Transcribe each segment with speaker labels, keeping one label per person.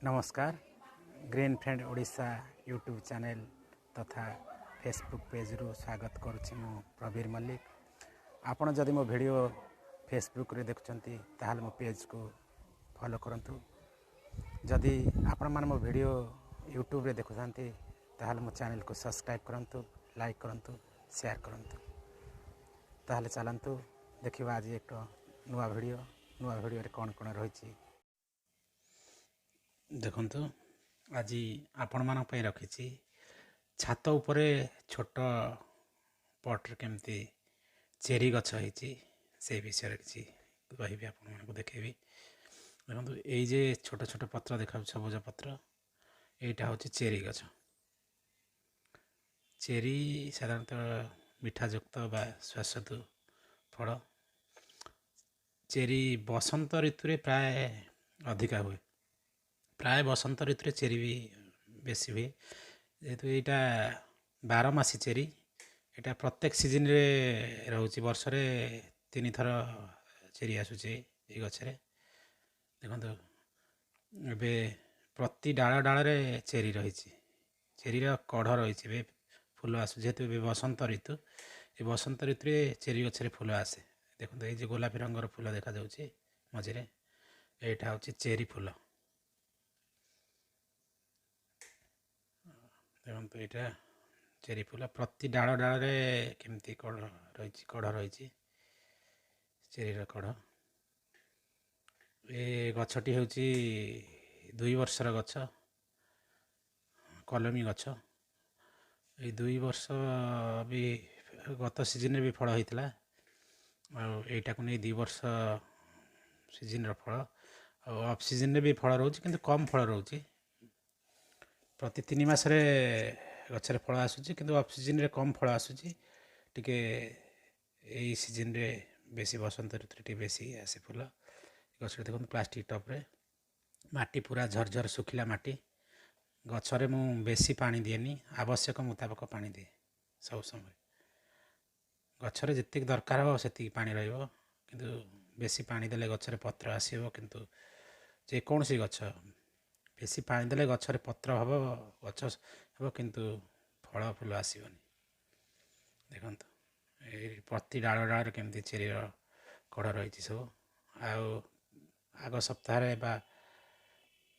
Speaker 1: नमस्कार green friend Odisha YouTube channel तथा Facebook page रु स्वागत करुच्ची मु प्रवीर मल्लिक। आपण जदि मो वीडियो फेसबुक रे देखुचंती ताहाल मो पेज को फॉलो करंतु। जदि आपण मान मो वीडियो यूट्यूब रे देखुचंती ताहाल मो चैनल को सब्सक्राइब करंतु, लाइक करंतु, शेयर करंतु। ताहाले चलंतु देखिबा आज एक नुआ वीडियो रे कोन कोन रहिची देखंतु। आज आपण मान पई रखिची छात उपरे छोट पट केमती चेरी गछ होईची से विषय किछि कहिबी आपण मान को देखेबी। देखंतु एई जे छोट छोट पत्र देखा सबुज पत्र एटा होची चेरी गछ। चेरी साधारणतः मिठा युक्त बा स्वास्थ्य फल। चेरी बसंत ऋतु रे प्राय अधिका हुए। प्राय बसंत ऋतु रे चेरी भी बेसी हुए जेहेतु यहाँ 12 मासी चेरी। यहाँ प्रत्येक सीजन रे रोचे वर्ष रे 3 थर चेरी आसूचे ये गछरे। देखो ए प्रति डाल डाल रे चेरी रही चेरी कढ़ रही फूल आसू जेहेतु बसंत ऋतु। ये बसंत ऋतु रे चेरी गछरे फूल आसे। देखो ये गोलापी रंगर फूल देखा जाउची मझे यहाँ हूँ चेरी फूल। देखो यहाँ चेरी फूल प्रति डाल डाल रे केमती कढ़ रही चेरी कढ़। ए गछटी हूँ 2 वर्षर गछ कलमी गछ। ये 2 वर्ष भी गत सीजन भी फल होता आईटा को नहीं 2 वर्ष सीजन फल ऑफ सीजन भी फल रोचे किंतु कम फल रोचे। प्रति 3 मासरे गछरे फल आसूची किंतु ऑफ सीजन रे कम फल आसूची टिके यही सीजन रे बेसी बसंत ऋतु टे बेसी आसे फूल। गछ देखो प्लास्टिक टप रे माटी पूरा झरझर सुखिला माटी। गछरे मु बेसी पानी दिएनी आवश्यक मुताबक पानी दिए सब समय। गछरे जितक दरकार हो सेतिक पानी रहिबो किंतु बेसी पानी देले गछरे पत्र आसीबो किंतु जे कौन सी गछ बेसी पानी देले गछरे पत्र हबो गछ हबो किंतु फल फूल आसीबनी। देखंतु ए प्रति डाल डाल केमती चेरी कढ़ रही सब आग सप्ताह रे बा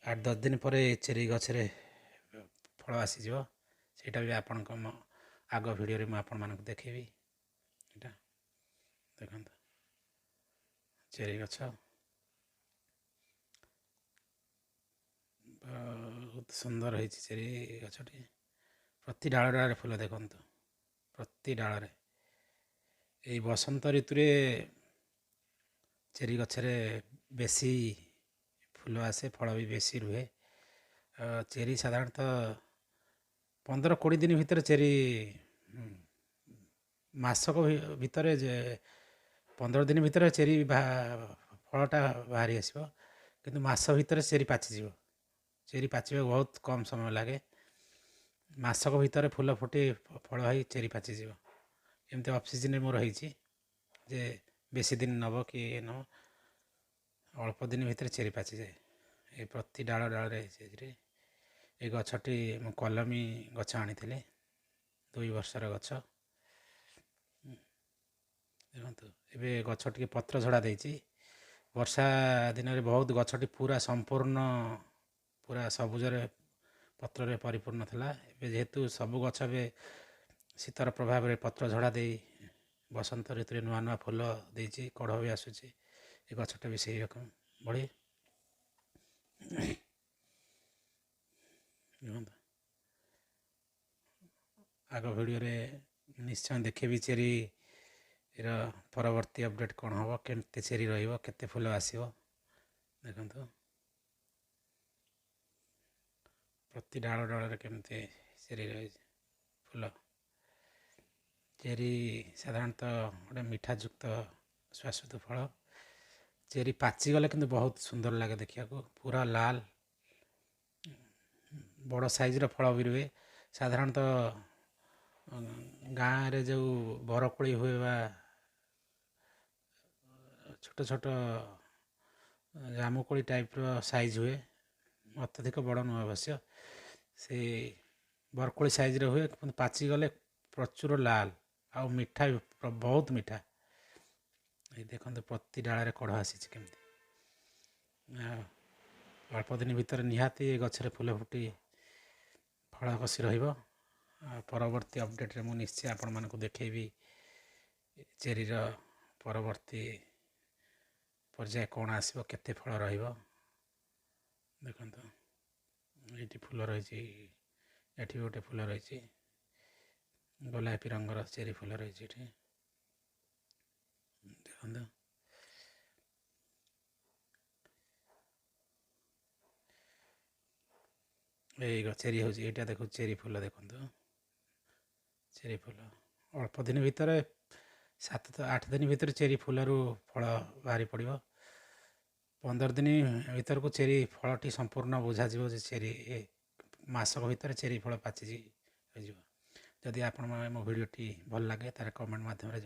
Speaker 1: 8-10 दिन पर चेरी गछरे फल आसीज सेटा भी आपण आग वीडियो रे मु आपण मानक देखेबी। एटा देखंतु चेरी गछ बहुत सुंदर है चेरी गछटी। प्रति डाल डाल फूल देखंतु प्रति डाल रे ए बसंत ऋतु रे चेरी गछरे बेसी फूल आसे फल भी बेसी रुहे। चेरी साधारणतः 15-20 दिन भीतर चेरी मासक भीतर 15 दिन भीतर चेरी फलटा बाहरी आसो किंतु मास भीतर चेरी पाचिଯିବ। चेरी पाचिबा बहुत कम समय लगे मासक भीतर फूल फुटी फल है चेरी पाचिଯିବ। एमती ऑफ सीजन रे मोर रही जे बेसी दिन नब कि न अल्प दिन भीतर चेरी पाची जाए। ये प्रति डाल डाल रे ये गछटी मु कलमी गछ आनी 2 वर्षर गछ। देखो एबे गछ टी पत्र झड़ा देछि वर्षा दिन रे बहुत गछटी पूरा संपूर्ण पूरा सबुजरे पत्र रे परिपूर्ण थिला। एबे जेहेतु सबु गछ बे शीतर प्रभाव रे पत्र झड़ा दे बसंत ऋतु रे नुआ नुआ फूल देछि कढ़ भी आसुछि। ये गछटा भी सही रकम बढ़ी आग वीडियो रे निश्चय देखेबी चेरी परवर्ती अपडेट कौन हम के चेरी रते फूल आसो। देखो प्रति डाल डाल केमती चेरी रही फूल। चेरी साधारणतः गोटे मिठा युक्त स्वास्थ्य फल। चेरी पाची गले किंतु बहुत सुंदर लगे देखा पूरा लाल बड़ साइज फल भी रुए। साधारणतः गाँव रे जो बरकोली हुए बा छोट छोट जामुकोली टाइप रो साइज हुए ଅତ୍ୟଧିକ ବଡ଼ ନୁହେଁ ଅବଶ୍ୟ। ସେ ବରକୋଳି ସାଇଜ୍ରେ ହୁଏ, କିନ୍ତୁ ପାଚିଗଲେ ପ୍ରଚୁର ଲାଲ ଆଉ ମିଠା ବି ବହୁତ ମିଠା। ଏଇ ଦେଖନ୍ତୁ ପ୍ରତି ଡାଳରେ କଢ଼ ଆସିଛି କେମିତି। ଆଉ ଅଳ୍ପ ଦିନ ଭିତରେ ନିହାତି ଏ ଗଛରେ ଫୁଲ ଫୁଟି ଫଳ କଷି ରହିବ। ଆଉ ପରବର୍ତ୍ତୀ ଅପଡ଼େଟ୍ରେ ମୁଁ ନିଶ୍ଚୟ ଆପଣମାନଙ୍କୁ ଦେଖେଇବି ଚେରିର ପରବର୍ତ୍ତୀ ପର୍ଯ୍ୟାୟ କ'ଣ ଆସିବ, କେତେ ଫଳ ରହିବ। ଦେଖନ୍ତୁ ଏଇଠି ଫୁଲ ରହିଛି, ଏଠି ବି ଗୋଟେ ଫୁଲ ରହିଛି, ଗୋଲାପୀ ରଙ୍ଗର ଚେରି ଫୁଲ ରହିଛି ଏଠି। ଦେଖନ୍ତୁ ଏଇ ଚେରି ହେଉଛି, ଏଇଟା ଦେଖନ୍ତୁ ଚେରି ଫୁଲ। ଦେଖନ୍ତୁ ଚେରି ଫୁଲ ଅଳ୍ପ ଦିନ ଭିତରେ 7-8 ଦିନ ଭିତରେ ଚେରି ଫୁଲରୁ ଫଳ ବାହାରି ପଡ଼ିବ। 15 ଦିନ ଭିତରକୁ ଚେରି ଫଳଟି ସମ୍ପୂର୍ଣ୍ଣ ବୁଝାଯିବ ଯେ ଚେରି ମାସକ ଭିତରେ ଚେରି ଫଳ ପାଚିଛି ହୋଇଯିବ। ଯଦି ଆପଣଙ୍କ ମୋ ଭିଡ଼ିଓଟି ଭଲ ଲାଗେ ତାହେଲେ କମେଣ୍ଟ ମାଧ୍ୟମରେ